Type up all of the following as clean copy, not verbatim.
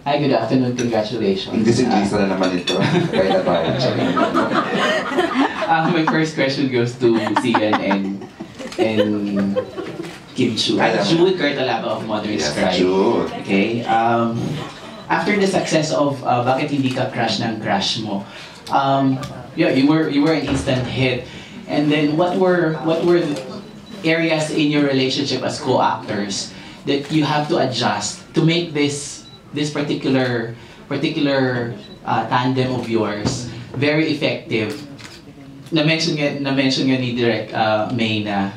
Hi, good afternoon. Congratulations. Indisiplinsa na naman ito. Kaya na tayo. My first question goes to Sian and Kim Chu. Jude Cartalaba of Mother's Cry. Jude. Okay. After the success of Bakit Hindi Ka Crush ng Crush Mo, yeah, you were an instant hit. And then what were the areas in your relationship as co-actors that you have to adjust to make this particular tandem of yours very effective? Na-mention nga ni Direk May na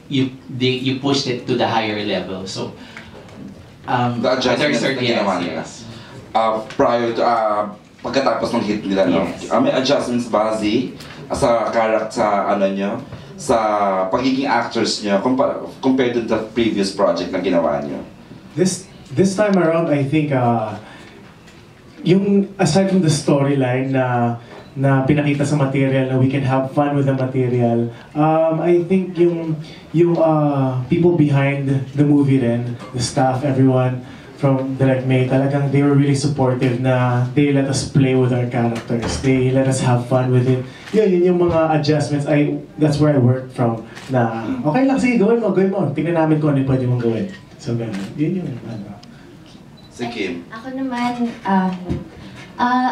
you pushed it to the higher level. So the adjustments na ginawa nila. Prior to pagkatapos ng hit nila, no? Yes. May adjustments ba sa character, sa ano nyo, sa pagiging actors nyo compared to the previous project na ginawa nyo? This time around, I think yung aside from the storyline na pinakita sa material na we can have fun with the material, I think yung people behind the movie rin, the staff, everyone from Direct May, talagang they were really supportive na they let us play with our characters. They let us have fun with it. Yun yung mga adjustments, that's where I worked from. Na, okay lang, sige, gawin mo. Tingnan namin kung ano pwede mong gawin. So, ganun. Yun yung ano. Si Kim. Ako naman,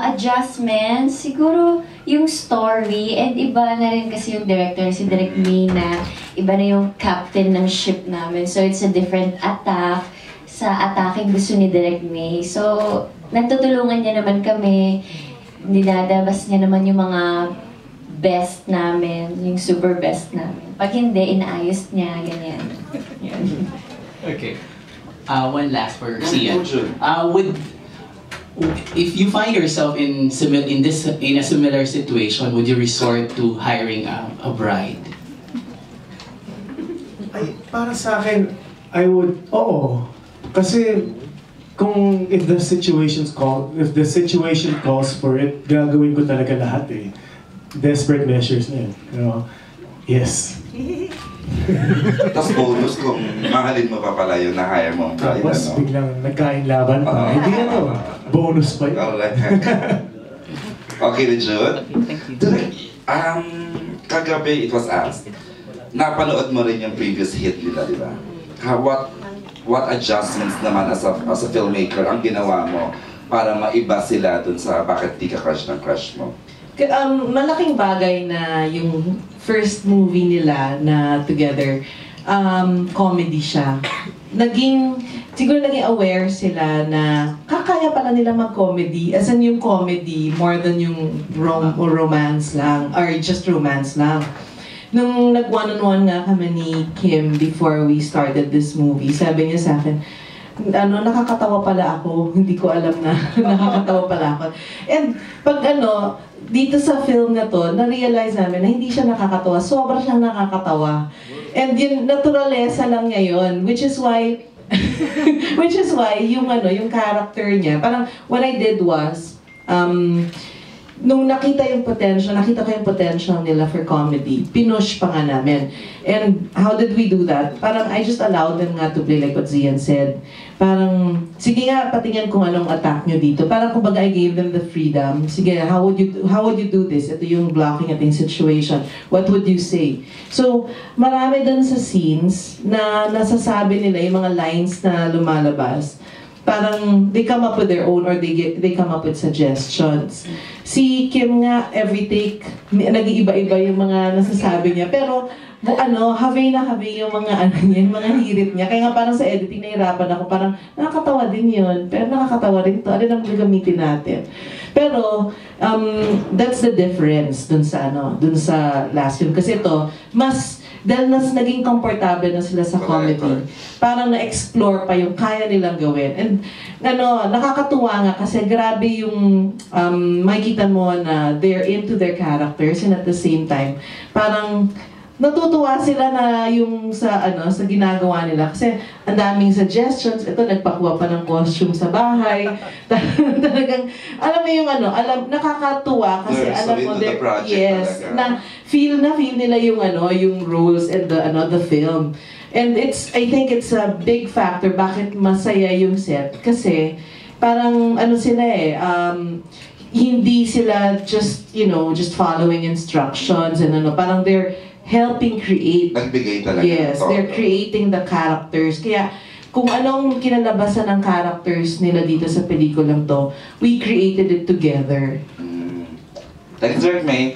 adjustments, siguro yung story, and iba na rin kasi yung director, si Direk May, na iba na yung captain ng ship namin. So it's a different attack sa attacking gusto ni Direk May. So nagtutulungan niya naman kami, dinadabas niya naman yung mga best namin, yung super best namin. Pag hindi, inaayos niya, ganyan. Okay. One last for Sian. If you find yourself in a similar situation, would you resort to hiring a bride? Para sa akin, I would, oo. Kasi if the situation calls for it, gagawin ko talaga lahat eh. Desperate measures na yun. You know? Yes. Tapos bonus kung mahalin mo pa pala yung na-hire mo. Tapos biglang nagkain laban pa. Hindi ano, bonus pa yun. Correct. Okay, Jude. Thank you. Kagabi it was asked, napanood mo rin yung previous hit nila, di ba? What adjustments naman as a filmmaker ang ginawa mo para maiba sila dun sa Bakit Di Ka Crush ng Crush Mo? Malaking bagay na yung first movie nila na together, comedy siya. Siguro naging aware sila na kakaya pala nila mag-comedy. As in yung comedy, more than yung romance lang, or just romance lang. Nung nag-one-on-one nga kami ni Kim before we started this movie, sabi niya sa akin, nakakatawa pala ako. Hindi ko alam na nakakatawa pala ako. And pag dito sa film na to, na-realize namin na hindi siya nakakatawa. Sobra siyang nakakatawa. And yun, naturalesa lang niya yun. Which is why yung character niya, parang what I did was, nung nakita ko yung potential nila for comedy, pinush pa nga namin. And how did we do that? Parang I just allowed them nga to play like what Zian said. Parang, sige nga, patingin kung anong attack nyo dito. Parang kumbaga I gave them the freedom. Sige, how would you do this? Ito yung blocking ating situation. What would you say? So, marami dun sa scenes na nasasabi nila yung mga lines na lumalabas. Parang they come up with their own or they come up with suggestions. Si Kim nga, every take, nag-iiba-iba yung mga nasasabi niya. Pero, have yung mga yung mga hirit niya. Kaya nga parang sa editing, nahirapan ako. Parang, nakakatawa din yun. Pero nakakatawa rin to. Ano nang gagamitin natin? Pero, that's the difference dun sa last film. Kasi ito, dahil naging komportable na sila sa comedy, parang na-explore pa yung kaya nilang gawin. And nakakatuwa nga kasi grabe yung makikita mo na they're into their characters and at the same time, parang natutuwa sila na yung sa ginagawa nila kasi ang daming suggestions. Ito, nagpakuha pa ng costume sa bahay. Talagang alam mo yung nakakatuwa kasi alam mo yes, na feel nila yung yung roles and the film. And I think it's a big factor bakit masaya yung set kasi parang ano sila hindi sila just, just following instructions and parang they're helping create. Nagbigay talaga. Yes, they're creating the characters. Kaya, kung anong kinalabasan ng characters nila dito sa pelikulang to, we created it together. Thanks, Direk May.